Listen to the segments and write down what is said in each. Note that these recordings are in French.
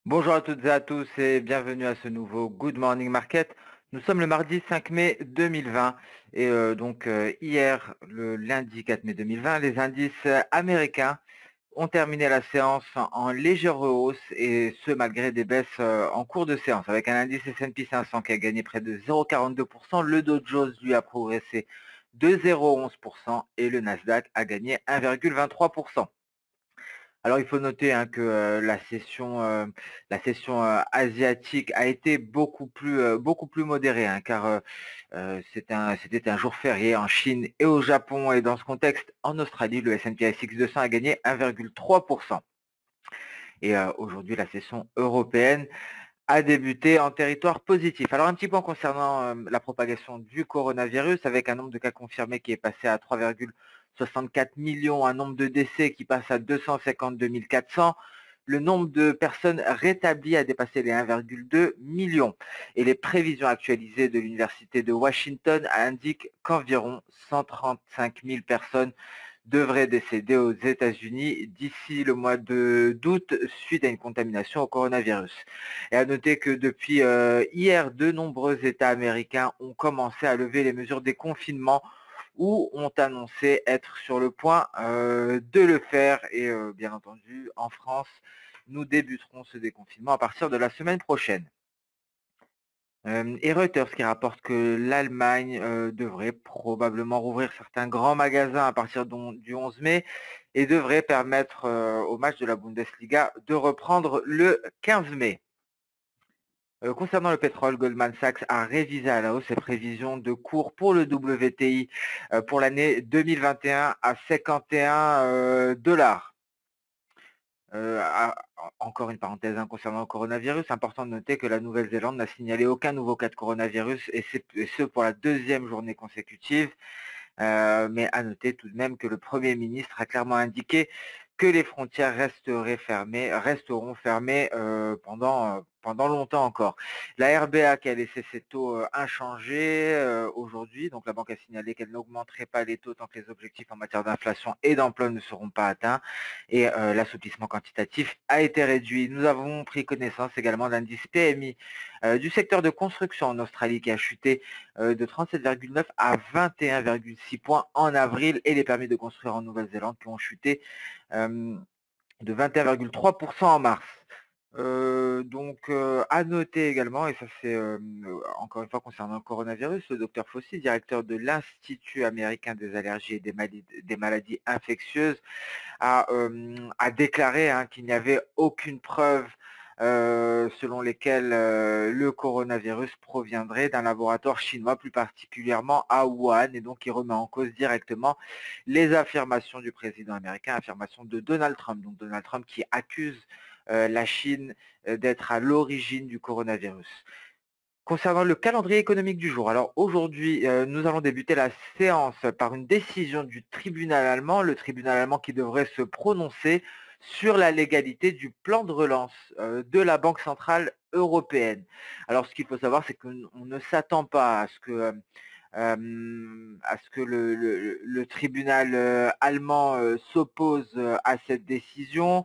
Bonjour à toutes et à tous et bienvenue à ce nouveau Good Morning Market. Nous sommes le mardi 5 mai 2020 et hier, le lundi 4 mai 2020, les indices américains ont terminé la séance en légère hausse et ce malgré des baisses en cours de séance avec un indice S&P 500 qui a gagné près de 0,42%, le Dow Jones lui a progressé de 0,11% et le Nasdaq a gagné 1,23%. Alors il faut noter, hein, que, la session asiatique a été beaucoup plus modérée, hein, car, c'était un jour férié en Chine et au Japon et dans ce contexte, en Australie, le S&P ASX 200 a gagné 1,3% et aujourd'hui la session européenne a débuté en territoire positif. Alors un petit point concernant, la propagation du coronavirus avec un nombre de cas confirmés qui est passé à 3,64 millions, un nombre de décès qui passe à 252 400. Le nombre de personnes rétablies a dépassé les 1,2 millions et les prévisions actualisées de l'université de Washington indiquent qu'environ 135 000 personnes devrait décéder aux États-Unis d'ici le mois d'août suite à une contamination au coronavirus. Et à noter que depuis hier, de nombreux États américains ont commencé à lever les mesures des confinements ou ont annoncé être sur le point de le faire. Et bien entendu, en France, nous débuterons ce déconfinement à partir de la semaine prochaine. Et Reuters qui rapporte que l'Allemagne, devrait probablement rouvrir certains grands magasins à partir du 11 mai et devrait permettre, aux matchs de la Bundesliga de reprendre le 15 mai. Concernant le pétrole, Goldman Sachs a révisé à la hausse ses prévisions de cours pour le WTI, pour l'année 2021 à 51 $. Encore une parenthèse, hein, concernant le coronavirus, important de noter que la Nouvelle-Zélande n'a signalé aucun nouveau cas de coronavirus et ce pour la deuxième journée consécutive. Mais à noter tout de même que le Premier ministre a clairement indiqué que les frontières resteront fermées pendant longtemps encore. La RBA qui a laissé ses taux inchangés aujourd'hui, donc la banque a signalé qu'elle n'augmenterait pas les taux tant que les objectifs en matière d'inflation et d'emploi ne seront pas atteints et l'assouplissement quantitatif a été réduit. Nous avons pris connaissance également d'indice PMI du secteur de construction en Australie qui a chuté de 37,9 à 21,6 points en avril et les permis de construire en Nouvelle-Zélande qui ont chuté de 21,3% en mars. À noter également, et ça c'est encore une fois concernant le coronavirus, le docteur Fauci, directeur de l'Institut américain des allergies et des maladies infectieuses, a déclaré, hein, qu'il n'y avait aucune preuve selon lesquelles le coronavirus proviendrait d'un laboratoire chinois, plus particulièrement à Wuhan, et donc il remet en cause directement les affirmations du président américain, affirmations de Donald Trump. Donc Donald Trump qui accuse la Chine d'être à l'origine du coronavirus. Concernant le calendrier économique du jour, alors aujourd'hui, nous allons débuter la séance par une décision du tribunal allemand, le tribunal allemand qui devrait se prononcer sur la légalité du plan de relance de la Banque centrale européenne. Alors ce qu'il faut savoir, c'est qu'on ne s'attend pas à ce que le tribunal allemand s'oppose à cette décision.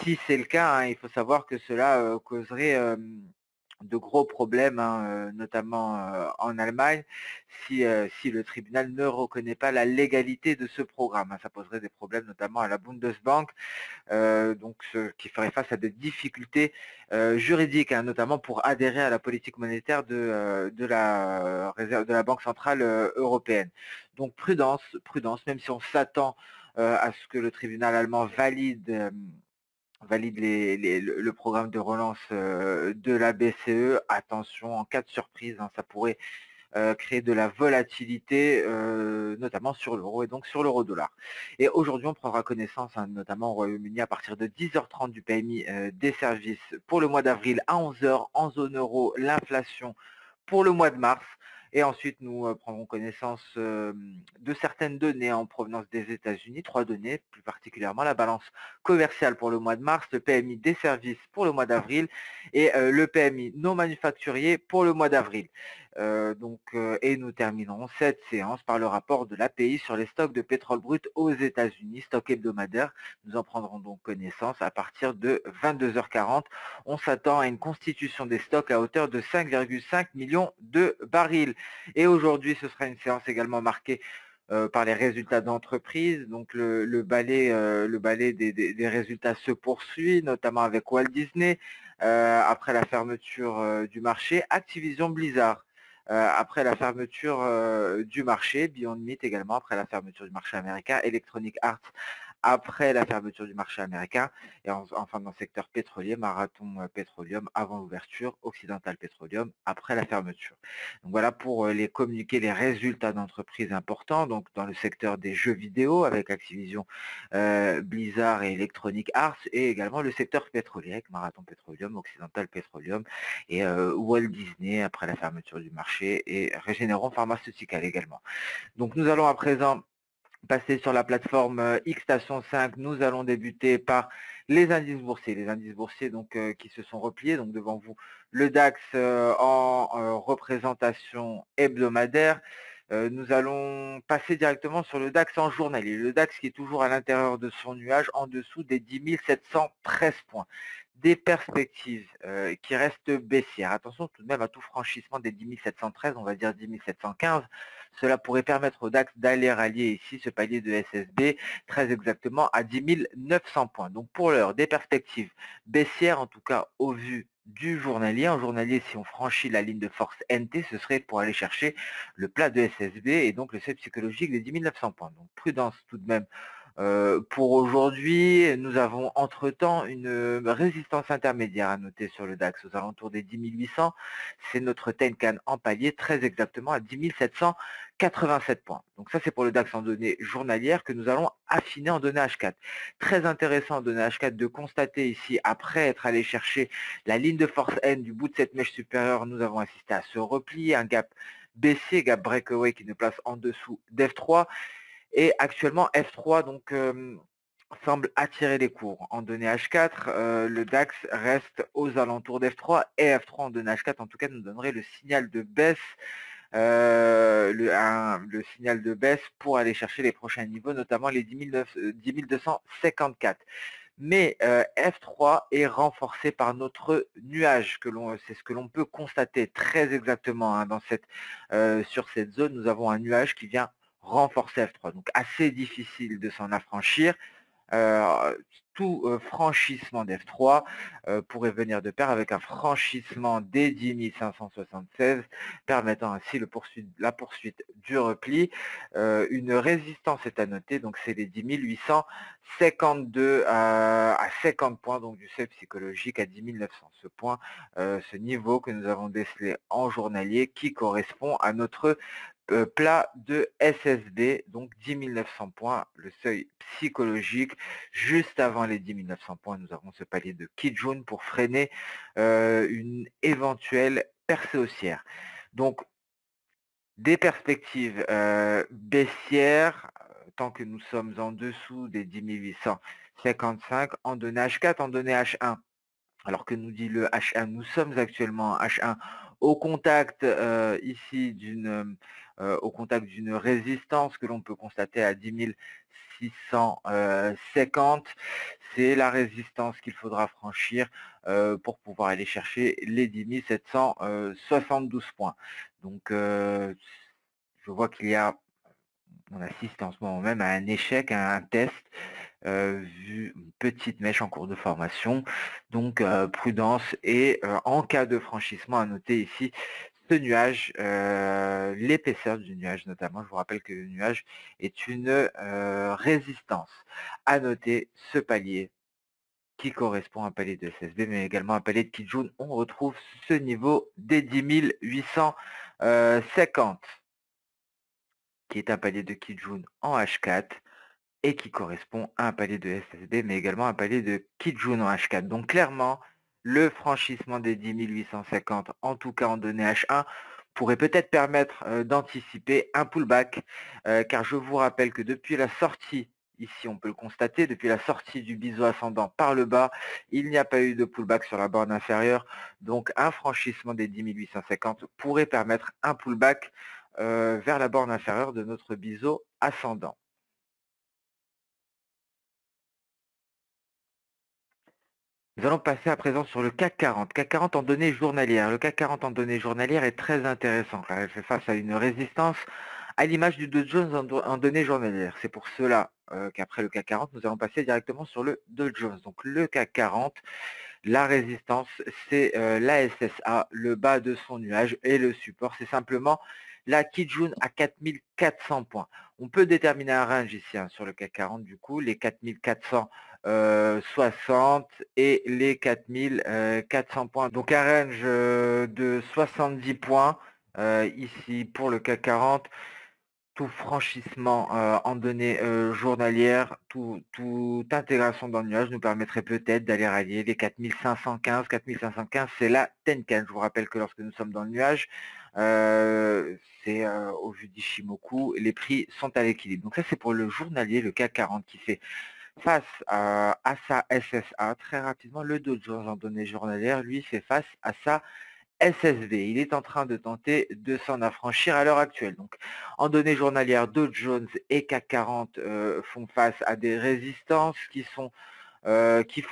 Si c'est le cas, hein, il faut savoir que cela causerait de gros problèmes, hein, notamment en Allemagne, si le tribunal ne reconnaît pas la légalité de ce programme, hein. Ça poserait des problèmes notamment à la Bundesbank, donc ce qui ferait face à des difficultés juridiques, hein, notamment pour adhérer à la politique monétaire de la réserve de la Banque centrale européenne. Donc prudence, prudence, même si on s'attend à ce que le tribunal allemand valide le programme de relance de la BCE. Attention, en cas de surprise, hein, ça pourrait créer de la volatilité, notamment sur l'euro et donc sur l'euro-dollar. Et aujourd'hui, on prendra connaissance, hein, notamment au Royaume-Uni, à partir de 10h30 du PMI des services pour le mois d'avril, à 11h en zone euro, l'inflation pour le mois de mars. Et ensuite, nous prendrons connaissance de certaines données en provenance des États-Unis, 3 données, plus particulièrement la balance commerciale pour le mois de mars, le PMI des services pour le mois d'avril et le PMI non manufacturier pour le mois d'avril. Et nous terminerons cette séance par le rapport de l'API sur les stocks de pétrole brut aux États-Unis, stock hebdomadaire. Nous en prendrons donc connaissance à partir de 22h40. On s'attend à une constitution des stocks à hauteur de 5,5 millions de barils. Et aujourd'hui, ce sera une séance également marquée par les résultats d'entreprise. Donc le balai des résultats se poursuit, notamment avec Walt Disney, après la fermeture du marché, Activision Blizzard. Après la fermeture du marché, Beyond Meat également, après la fermeture du marché américain, Electronic Arts après la fermeture du marché américain, et enfin dans le secteur pétrolier, Marathon Petroleum avant l'ouverture, Occidental Petroleum après la fermeture. Donc voilà pour les communiquer les résultats d'entreprises importants, donc dans le secteur des jeux vidéo avec Activision Blizzard et Electronic Arts, et également le secteur pétrolier avec Marathon Petroleum, Occidental Petroleum et Walt Disney après la fermeture du marché, et Regeneron Pharmaceutical également. Donc nous allons à présent passer sur la plateforme X Station 5. Nous allons débuter par les indices boursiers. Les indices boursiers donc, qui se sont repliés. Donc devant vous, le DAX en représentation hebdomadaire. Nous allons passer directement sur le DAX en journalier. Le DAX qui est toujours à l'intérieur de son nuage, en dessous des 10 713 points. Des perspectives qui restent baissières. Attention tout de même à tout franchissement des 10 713, on va dire 10 715. Cela pourrait permettre au DAX d'aller rallier ici ce palier de SSB, très exactement à 10 900 points. Donc pour l'heure, des perspectives baissières, en tout cas au vu du journalier. En journalier, si on franchit la ligne de force NT, ce serait pour aller chercher le plat de SSB et donc le seuil psychologique des 10 900 points. Donc prudence tout de même. Pour aujourd'hui, nous avons entre-temps une résistance intermédiaire à noter sur le DAX aux alentours des 10 800. C'est notre Tenkan en palier, très exactement à 10 787 points. Donc ça, c'est pour le DAX en données journalières que nous allons affiner en données H4. Très intéressant en données H4 de constater ici, après être allé chercher la ligne de force N du bout de cette mèche supérieure, nous avons assisté à ce repli, un gap baissier, gap breakaway qui nous place en dessous d'F3. Et actuellement, F3 donc, semble attirer les cours. En données H4, le DAX reste aux alentours d'F3 et F3 en données H4, en tout cas, nous donnerait le signal de baisse, le signal de baisse pour aller chercher les prochains niveaux, notamment les 10 254. Mais F3 est renforcé par notre nuage, c'est ce que l'on peut constater très exactement hein, sur cette zone. Nous avons un nuage qui vient renforcer F3, donc assez difficile de s'en affranchir. Tout franchissement d'F3 pourrait venir de pair avec un franchissement des 10 576, permettant ainsi la poursuite du repli. Une résistance est à noter, donc c'est les 10 852 à 50 points, donc du seuil psychologique à 10 900. Ce niveau que nous avons décelé en journalier qui correspond à notre plat de SSB, donc 10 900 points, le seuil psychologique. Juste avant les 10 900 points, nous avons ce palier de Kijun pour freiner une éventuelle percée haussière. Donc, des perspectives baissières, tant que nous sommes en dessous des 10 855 en données H4, en données H1. Alors que nous dit le H1, nous sommes actuellement en H1 au contact ici au contact d'une résistance que l'on peut constater à 10 650. C'est la résistance qu'il faudra franchir pour pouvoir aller chercher les 10 772 points. Donc je vois on assiste en ce moment même à un échec, à un test, vu une petite mèche en cours de formation. Donc prudence et en cas de franchissement, à noter ici ce nuage, l'épaisseur du nuage notamment. Je vous rappelle que le nuage est une résistance. À noter ce palier qui correspond à un palier de SSB, mais également un palier de Kijun. On retrouve ce niveau des 10 850. Qui est un palier de Kijun en H4 et qui correspond à un palier de SSB, mais également un palier de Kijun en H4. Donc clairement, le franchissement des 10 850, en tout cas en données H1, pourrait peut-être permettre d'anticiper un pullback, car je vous rappelle que depuis la sortie Ici, on peut le constater, depuis la sortie du biseau ascendant par le bas, il n'y a pas eu de pullback sur la borne inférieure. Donc, un franchissement des 10 850 pourrait permettre un pullback vers la borne inférieure de notre biseau ascendant. Nous allons passer à présent sur le CAC 40. CAC 40 en données journalières. Le CAC 40 en données journalières est très intéressant car elle fait face à une résistance à l'image du Dow Jones en données journalières. C'est pour cela qu'après le CAC 40, nous allons passer directement sur le Dow Jones. Donc le CAC 40, la résistance, c'est la SSA, le bas de son nuage, et le support, c'est simplement la Kijun à 4400 points. On peut déterminer un range ici sur le CAC 40, du coup, les 4460 et les 4400 points. Donc un range de 70 points ici pour le CAC 40. Tout franchissement en données journalières, toute intégration dans le nuage nous permettrait peut-être d'aller rallier les 4515. 4515, c'est la Tenkan. Je vous rappelle que lorsque nous sommes dans le nuage, c'est au vu d'Ishimoku, les prix sont à l'équilibre. Donc ça, c'est pour le journalier, le CAC 40 qui fait face à sa SSA. Très rapidement, le Dow Jones en données journalières, lui, fait face à sa SSV. Il est en train de tenter de s'en affranchir à l'heure actuelle. Donc, en données journalières, Dow Jones et CAC 40 font face à des résistances qui font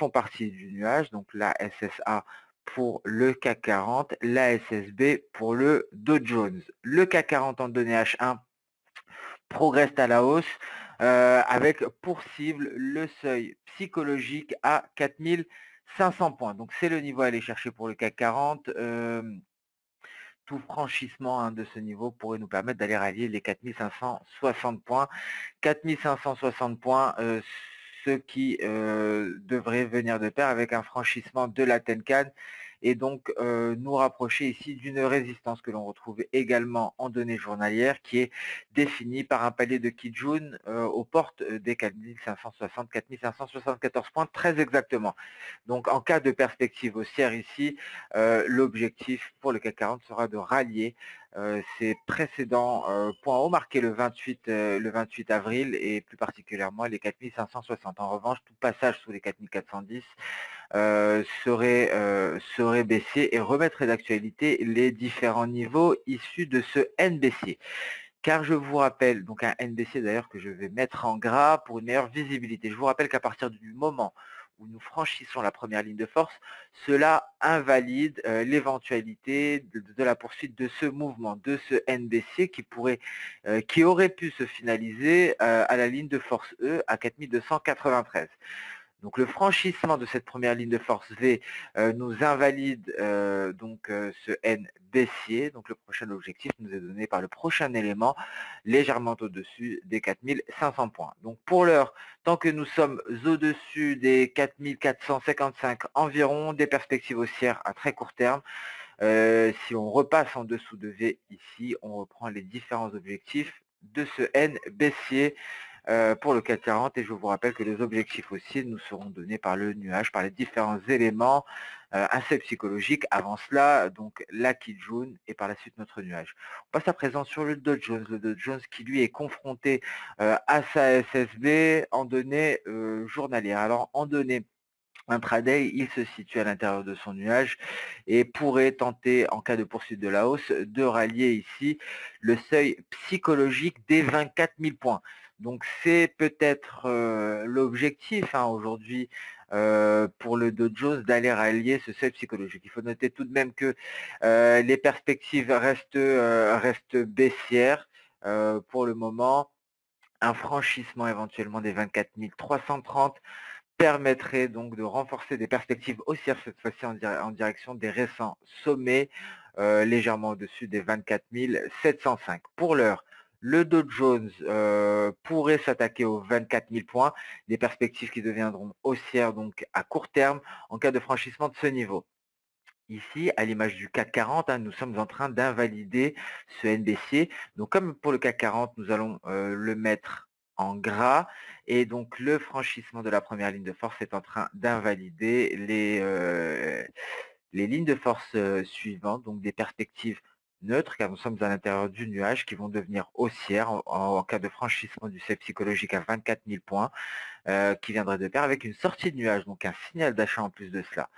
partie du nuage. Donc, la SSA pour le CAC 40, la SSB pour le Dow Jones. Le CAC 40 en données H1 progresse à la hausse avec pour cible le seuil psychologique à 4500 points. Donc c'est le niveau à aller chercher pour le CAC 40. Tout franchissement de ce niveau pourrait nous permettre d'aller rallier les 4560 points. 4560 points, ce qui devrait venir de pair avec un franchissement de la Tenkan et donc nous rapprocher ici d'une résistance que l'on retrouve également en données journalières qui est définie par un palier de Kijun aux portes des 4560, 4574 points très exactement. Donc en cas de perspective haussière ici, l'objectif pour le CAC 40 sera de rallier ces précédents points hauts marqués le 28 avril et plus particulièrement les 4560. En revanche, tout passage sous les 4410 serait baissier et remettrait d'actualité les différents niveaux issus de ce N baissier. Car je vous rappelle, donc un N baissier d'ailleurs que je vais mettre en gras pour une meilleure visibilité. Je vous rappelle qu'à partir du moment où nous franchissons la première ligne de force, cela invalide l'éventualité de la poursuite de ce mouvement, de ce N baissier qui aurait pu se finaliser à la ligne de force E à 4293. Donc le franchissement de cette première ligne de force V nous invalide ce N baissier. Donc le prochain objectif nous est donné par le prochain élément légèrement au-dessus des 4500 points. Donc pour l'heure, tant que nous sommes au-dessus des 4455 environ, des perspectives haussières à très court terme, si on repasse en dessous de V ici, on reprend les différents objectifs de ce N baissier pour le CAC 40 et je vous rappelle que les objectifs aussi nous seront donnés par le nuage, par les différents éléments assez psychologiques. Avant cela, donc la Kijun et par la suite notre nuage. On passe à présent sur le Dow Jones qui lui est confronté à sa SSB en données journalières. Alors en données intraday, il se situe à l'intérieur de son nuage et pourrait tenter, en cas de poursuite de la hausse, de rallier ici le seuil psychologique des 24 000 points. Donc c'est peut-être l'objectif aujourd'hui pour le Dow Jones d'aller rallier ce seuil psychologique. Il faut noter tout de même que les perspectives restent baissières pour le moment. Un franchissement éventuellement des 24 330 permettrait donc de renforcer des perspectives haussières cette fois-ci en direction des récents sommets, légèrement au-dessus des 24 705. Pour l'heure, le Dow Jones pourrait s'attaquer aux 24 000 points, des perspectives qui deviendront haussières donc à court terme en cas de franchissement de ce niveau. Ici, à l'image du CAC 40, nous sommes en train d'invalider ce N baissier. Donc comme pour le CAC 40, nous allons le mettre en gras et donc le franchissement de la première ligne de force est en train d'invalider les lignes de force suivantes, donc des perspectives neutres, car nous sommes à l'intérieur du nuage, qui vont devenir haussières en cas de franchissement du seuil psychologique à 24 000 points, qui viendrait de pair avec une sortie de nuage, donc un signal d'achat en plus de cela.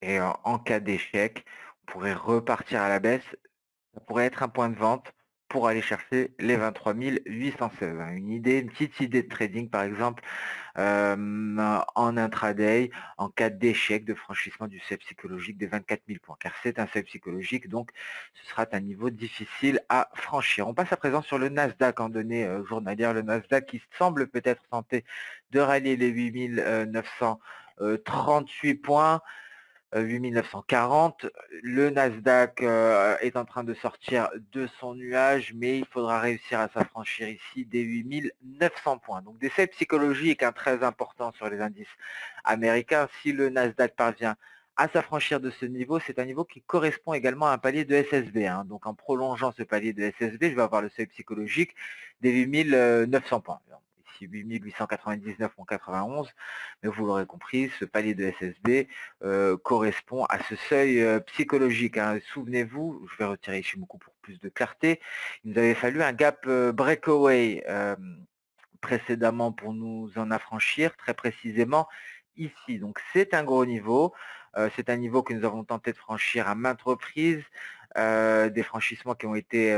Et en cas d'échec, on pourrait repartir à la baisse. Ça pourrait être un point de vente pour aller chercher les 23 816. Une petite idée de trading par exemple en intraday en cas d'échec de franchissement du seuil psychologique des 24 000 points, car c'est un seuil psychologique, donc ce sera un niveau difficile à franchir. On passe à présent sur le Nasdaq en données journalières. Le Nasdaq qui semble peut-être tenter de rallier les 8 938 points. 8940. Le Nasdaq est en train de sortir de son nuage, mais il faudra réussir à s'affranchir ici des 8900 points. Donc des seuils psychologiques très importants sur les indices américains. Si le Nasdaq parvient à s'affranchir de ce niveau, c'est un niveau qui correspond également à un palier de SSB. Donc en prolongeant ce palier de SSB, je vais avoir le seuil psychologique des 8900 points. Ici 8899,91, mais vous l'aurez compris, ce palier de SSB correspond à ce seuil psychologique. Souvenez-vous, je vais retirer Ishimoku pour plus de clarté, il nous avait fallu un gap breakaway précédemment pour nous en affranchir, très précisément ici. Donc c'est un gros niveau, c'est un niveau que nous avons tenté de franchir à maintes reprises, des franchissements qui ont été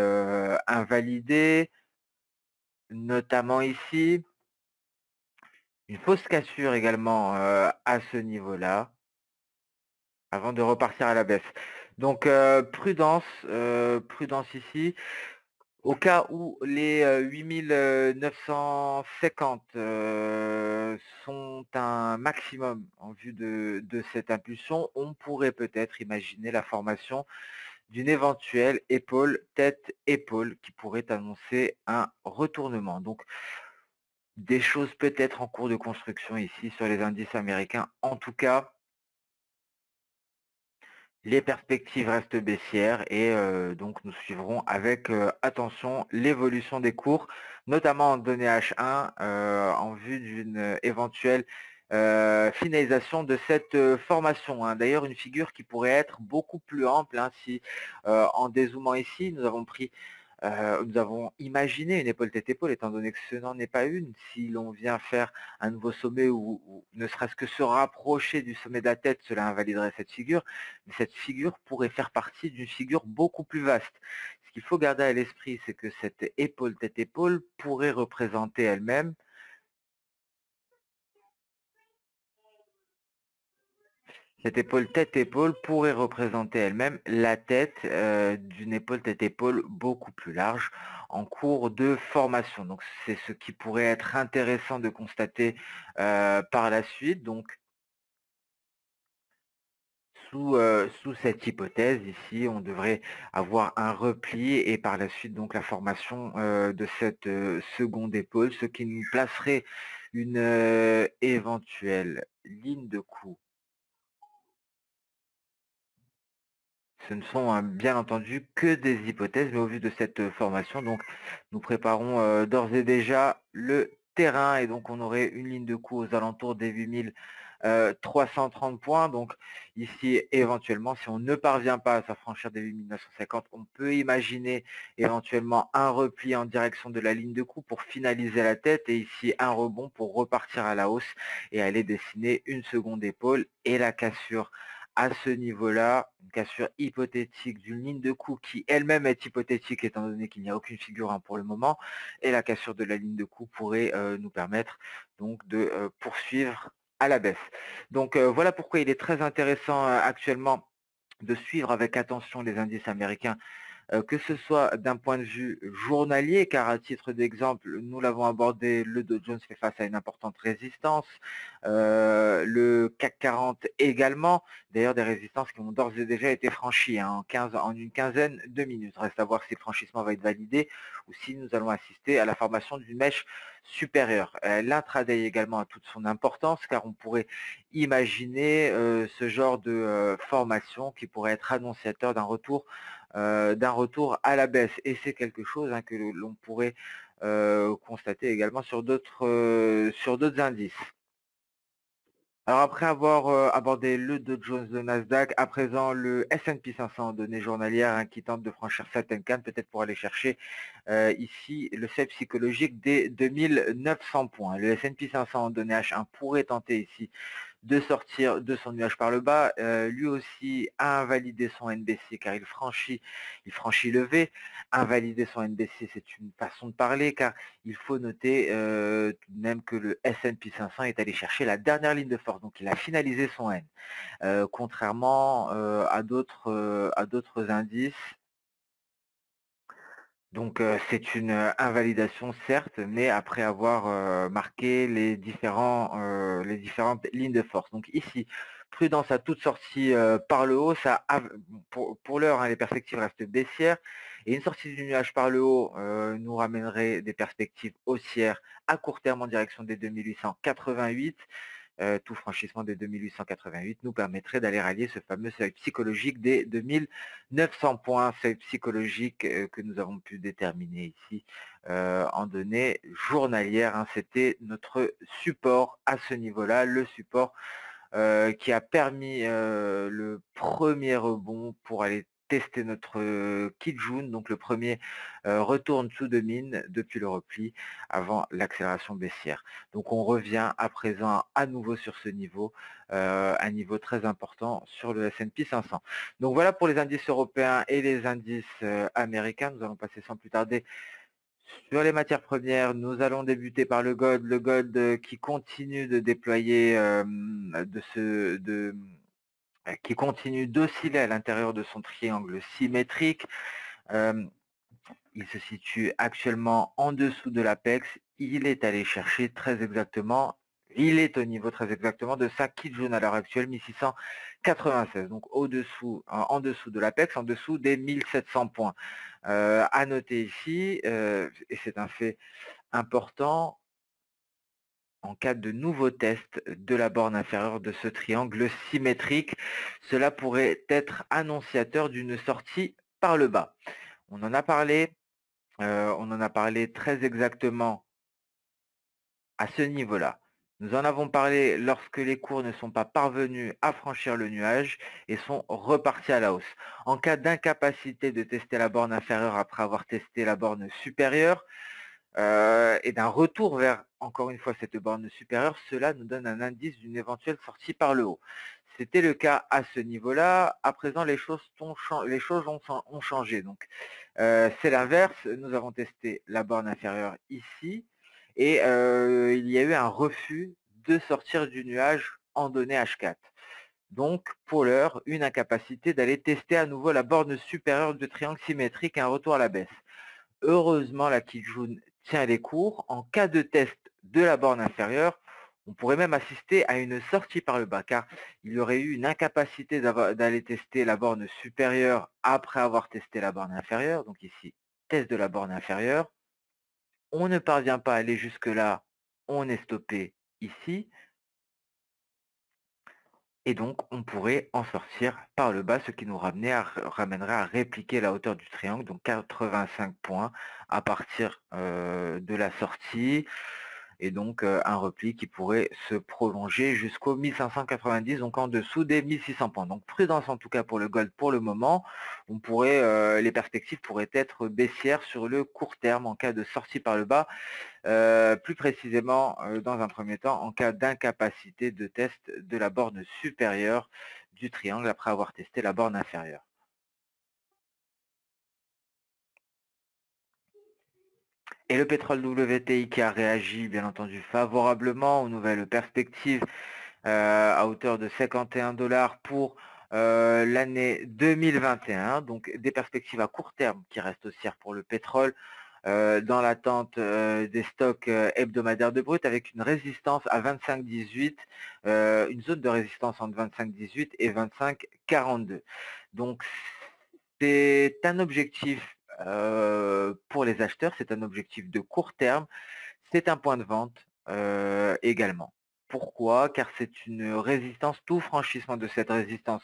invalidés, notamment ici. Une fausse cassure également à ce niveau-là, avant de repartir à la baisse. Donc prudence, prudence ici. Au cas où les 8950 sont un maximum en vue de cette impulsion, on pourrait peut-être imaginer la formation d'une éventuelle épaule, tête-épaule qui pourrait annoncer un retournement. Donc des choses peut-être en cours de construction ici sur les indices américains. En tout cas, les perspectives restent baissières et donc nous suivrons avec attention l'évolution des cours, notamment en données H1 en vue d'une éventuelle finalisation de cette formation. D'ailleurs, une figure qui pourrait être beaucoup plus ample si en dézoomant ici, nous avons imaginé une épaule tête-épaule, étant donné que ce n'en est pas une. Si l'on vient faire un nouveau sommet ou ne serait-ce que se rapprocher du sommet de la tête, cela invaliderait cette figure. Mais cette figure pourrait faire partie d'une figure beaucoup plus vaste. Ce qu'il faut garder à l'esprit, c'est que cette épaule tête-épaule pourrait représenter elle-même cette épaule tête-épaule pourrait représenter elle-même la tête d'une épaule tête-épaule beaucoup plus large en cours de formation. Donc c'est ce qui pourrait être intéressant de constater par la suite. Donc sous cette hypothèse, ici, on devrait avoir un repli et par la suite donc la formation de cette seconde épaule, ce qui nous placerait une éventuelle ligne de coup. Ce ne sont bien entendu que des hypothèses, mais au vu de cette formation, donc nous préparons d'ores et déjà le terrain et donc on aurait une ligne de coup aux alentours des 8330 points. Donc ici, éventuellement, si on ne parvient pas à s'affranchir des 8950, on peut imaginer éventuellement un repli en direction de la ligne de coup pour finaliser la tête et ici un rebond pour repartir à la hausse et aller dessiner une seconde épaule et la cassure à ce niveau-là, une cassure hypothétique d'une ligne de coup qui elle-même est hypothétique étant donné qu'il n'y a aucune figure pour le moment, et la cassure de la ligne de coup pourrait nous permettre donc de poursuivre à la baisse. Donc voilà pourquoi il est très intéressant actuellement de suivre avec attention les indices américains que ce soit d'un point de vue journalier, car à titre d'exemple, nous l'avons abordé, le Dow Jones fait face à une importante résistance, le CAC 40 également, d'ailleurs des résistances qui ont d'ores et déjà été franchies en une quinzaine de minutes. Reste à voir si le franchissement va être validé ou si nous allons assister à la formation d'une mèche supérieure. L'intraday également a toute son importance, car on pourrait imaginer ce genre de formation qui pourrait être annonciateur d'un retour à la baisse. Et c'est quelque chose que l'on pourrait constater également sur d'autres indices. Alors après avoir abordé le Dow Jones, le Nasdaq, à présent le S&P 500 en données journalières hein, qui tente de franchir certaines cannes, peut-être pour aller chercher ici le seuil psychologique des 2900 points. Le S&P 500 en données H1 pourrait tenter ici de sortir de son nuage par le bas. Lui aussi a invalidé son NBC car il franchit le V. Invalider son NBC, c'est une façon de parler car il faut noter tout de même que le S&P 500 est allé chercher la dernière ligne de force, donc il a finalisé son N. Contrairement à d'autres indices. Donc c'est une invalidation certes, mais après avoir marqué les différentes lignes de force. Donc ici, prudence à toute sortie par le haut. Pour l'heure, hein, les perspectives restent baissières. Et une sortie du nuage par le haut nous ramènerait des perspectives haussières à court terme en direction des 2888. Tout franchissement des 2888 nous permettrait d'aller rallier ce fameux seuil psychologique des 2900 points, seuil psychologique que nous avons pu déterminer ici en données journalières. Hein. C'était notre support à ce niveau-là, le support qui a permis le premier rebond pour aller tester notre Kijun, donc le premier retour en dessous de mine depuis le repli avant l'accélération baissière. Donc on revient à présent à nouveau sur ce niveau, un niveau très important sur le S&P 500. Donc voilà pour les indices européens et les indices américains. Nous allons passer sans plus tarder sur les matières premières. Nous allons débuter par le gold qui continue de déployer, qui continue d'osciller à l'intérieur de son triangle symétrique. Il se situe actuellement en dessous de l'apex. Il est allé chercher très exactement, il est au niveau très exactement de sa Kijun à l'heure actuelle, 1696. Donc au-dessous, en dessous de l'apex, en dessous des 1700 points. À noter ici, et c'est un fait important, en cas de nouveau test de la borne inférieure de ce triangle symétrique, cela pourrait être annonciateur d'une sortie par le bas. On en a parlé très exactement à ce niveau-là. Nous en avons parlé lorsque les cours ne sont pas parvenus à franchir le nuage et sont repartis à la hausse. En cas d'incapacité de tester la borne inférieure après avoir testé la borne supérieure, et d'un retour vers, encore une fois, cette borne supérieure, cela nous donne un indice d'une éventuelle sortie par le haut. C'était le cas à ce niveau-là. À présent, les choses ont changé. Donc, c'est l'inverse. Nous avons testé la borne inférieure ici et il y a eu un refus de sortir du nuage en données H4. Donc, pour l'heure, une incapacité d'aller tester à nouveau la borne supérieure du triangle symétrique et un retour à la baisse. Heureusement, la Kijun tient les cours. En cas de test de la borne inférieure, on pourrait même assister à une sortie par le bas, car il y aurait eu une incapacité d'aller tester la borne supérieure après avoir testé la borne inférieure. Donc ici, test de la borne inférieure. On ne parvient pas à aller jusque-là, on est stoppé ici. Et donc, on pourrait en sortir par le bas, ce qui nous ramènerait à répliquer la hauteur du triangle, donc 85 points à partir de la sortie, et donc un repli qui pourrait se prolonger jusqu'au 1590, donc en dessous des 1600 points. Donc prudence en tout cas pour le gold pour le moment. Les perspectives pourraient être baissières sur le court terme en cas de sortie par le bas. Plus précisément, dans un premier temps, en cas d'incapacité de test de la borne supérieure du triangle après avoir testé la borne inférieure. Et le pétrole WTI qui a réagi bien entendu favorablement aux nouvelles perspectives à hauteur de 51 $ pour l'année 2021. Donc des perspectives à court terme qui restent haussières pour le pétrole. Dans l'attente des stocks hebdomadaires de brut avec une résistance à 25,18, une zone de résistance entre 25,18 et 25,42. Donc c'est un objectif pour les acheteurs, c'est un objectif de court terme, c'est un point de vente également. Pourquoi? Car c'est une résistance, tout franchissement de cette résistance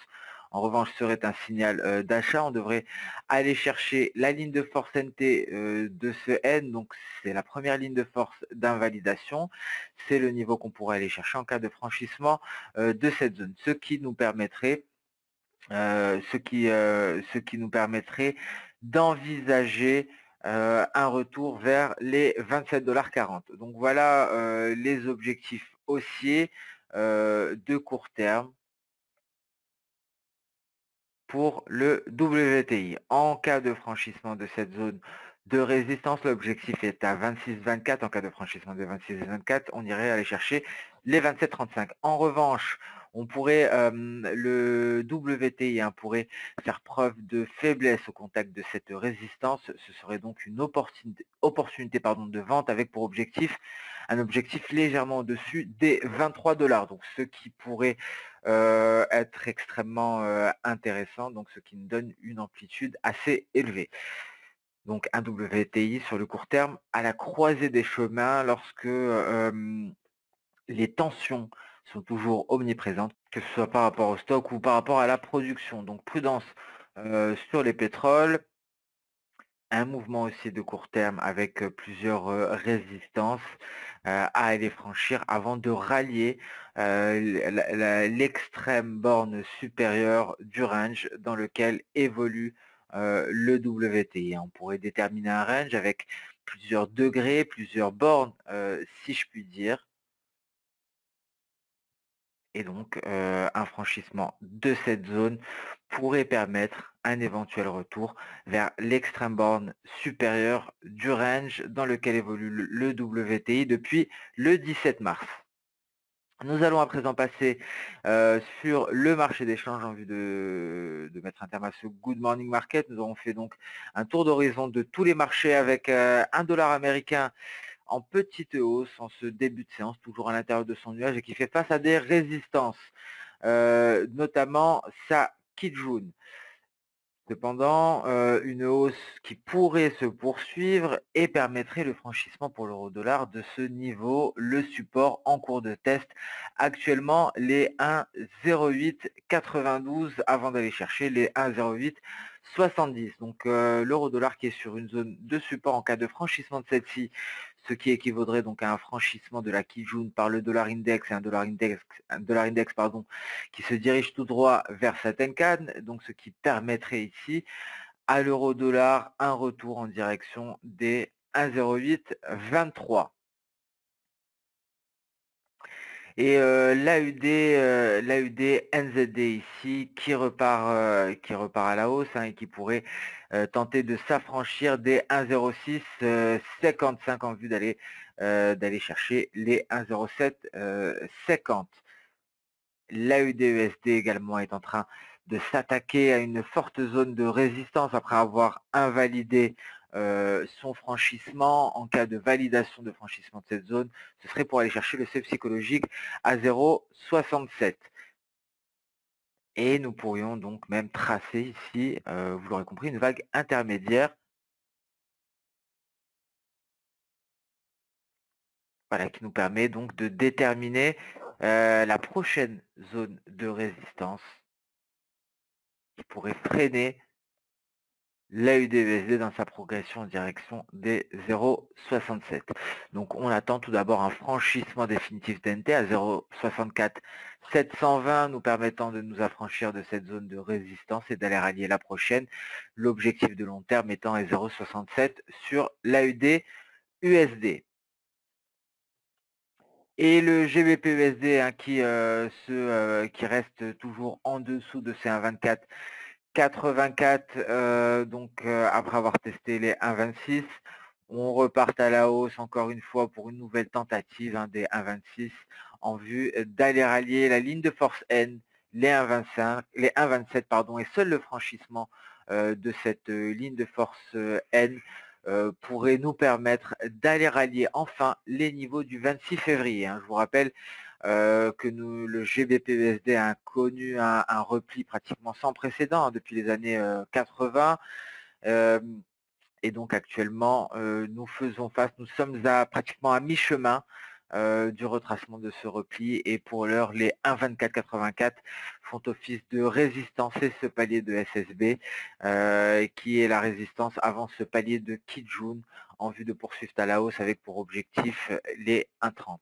en revanche, serait un signal d'achat. On devrait aller chercher la ligne de force NT de ce N, donc c'est la première ligne de force d'invalidation. C'est le niveau qu'on pourrait aller chercher en cas de franchissement de cette zone, ce qui nous permettrait d'envisager un retour vers les 27,40 $. Donc voilà les objectifs haussiers de court terme pour le WTI. En cas de franchissement de cette zone de résistance, l'objectif est à 26,24. En cas de franchissement de 26,24, on irait aller chercher les 27,35. En revanche, on pourrait, le WTI pourrait faire preuve de faiblesse au contact de cette résistance. Ce serait donc une opportunité de vente avec pour objectif un objectif légèrement au-dessus des 23 $. Donc ce qui pourrait être extrêmement intéressant, donc ce qui nous donne une amplitude assez élevée. Donc un WTI sur le court terme à la croisée des chemins lorsque les tensions sont toujours omniprésentes, que ce soit par rapport au stock ou par rapport à la production. Donc prudence sur les pétroles, un mouvement aussi de court terme avec plusieurs résistances à aller franchir avant de rallier l'extrême borne supérieure du range dans lequel évolue le WTI. On pourrait déterminer un range avec plusieurs degrés, plusieurs bornes, si je puis dire. Et donc, un franchissement de cette zone pourrait permettre un éventuel retour vers l'extrême borne supérieure du range dans lequel évolue le WTI depuis le 17 mars. Nous allons à présent passer sur le marché d'échange en vue de mettre un terme à ce Good Morning Market. Nous avons fait donc un tour d'horizon de tous les marchés avec un dollar américain en petite hausse en ce début de séance, toujours à l'intérieur de son nuage et qui fait face à des résistances, notamment sa Kijun. Cependant, une hausse qui pourrait se poursuivre et permettrait le franchissement pour l'euro-dollar de ce niveau, le support en cours de test, actuellement les 1,0892 avant d'aller chercher les 1,0870. Donc l'euro-dollar qui est sur une zone de support en cas de franchissement de celle-ci, ce qui équivaudrait donc à un franchissement de la Kijun par le dollar index et un dollar index qui se dirige tout droit vers sa Tenkan, donc ce qui permettrait ici à l'euro-dollar un retour en direction des 1,0823. Et l'AUD NZD ici qui repart à la hausse et qui pourrait tenter de s'affranchir des 1,0655 en vue d'aller chercher les 1,0750. L'AUD-USD également est en train de s'attaquer à une forte zone de résistance après avoir invalidé son franchissement. En cas de validation de franchissement de cette zone, ce serait pour aller chercher le seuil psychologique à 0,67. Et nous pourrions donc même tracer ici, vous l'aurez compris, une vague intermédiaire. Voilà, qui nous permet donc de déterminer la prochaine zone de résistance qui pourrait freiner l'AUD-USD dans sa progression en direction des 0,67. Donc on attend tout d'abord un franchissement définitif d'NT à 0,64 720 nous permettant de nous affranchir de cette zone de résistance et d'aller rallier la prochaine. L'objectif de long terme étant à 0,67 sur l'AUD-USD. Et le GBP-USD qui reste toujours en dessous de ces 1,24 donc après avoir testé les 1,26, on repart à la hausse encore une fois pour une nouvelle tentative des 1,26 en vue d'aller rallier la ligne de force N, les 1,27 et seul le franchissement de cette ligne de force N pourrait nous permettre d'aller rallier enfin les niveaux du 26 février. Je vous rappelle que le GBP-USD a connu un repli pratiquement sans précédent depuis les années 80. Et donc actuellement, nous faisons face, nous sommes pratiquement à mi-chemin du retracement de ce repli et pour l'heure, les 1,2484 font office de résistance et ce palier de SSB qui est la résistance avant ce palier de Kijun en vue de poursuivre à la hausse avec pour objectif les 1,30.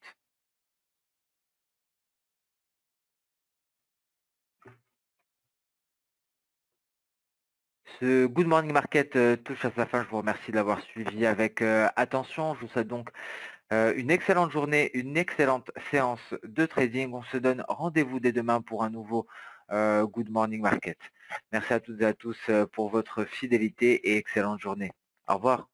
Ce Good Morning Market touche à sa fin. Je vous remercie de l'avoir suivi avec attention. Je vous souhaite donc une excellente journée, une excellente séance de trading. On se donne rendez-vous dès demain pour un nouveau Good Morning Market. Merci à toutes et à tous pour votre fidélité et excellente journée. Au revoir.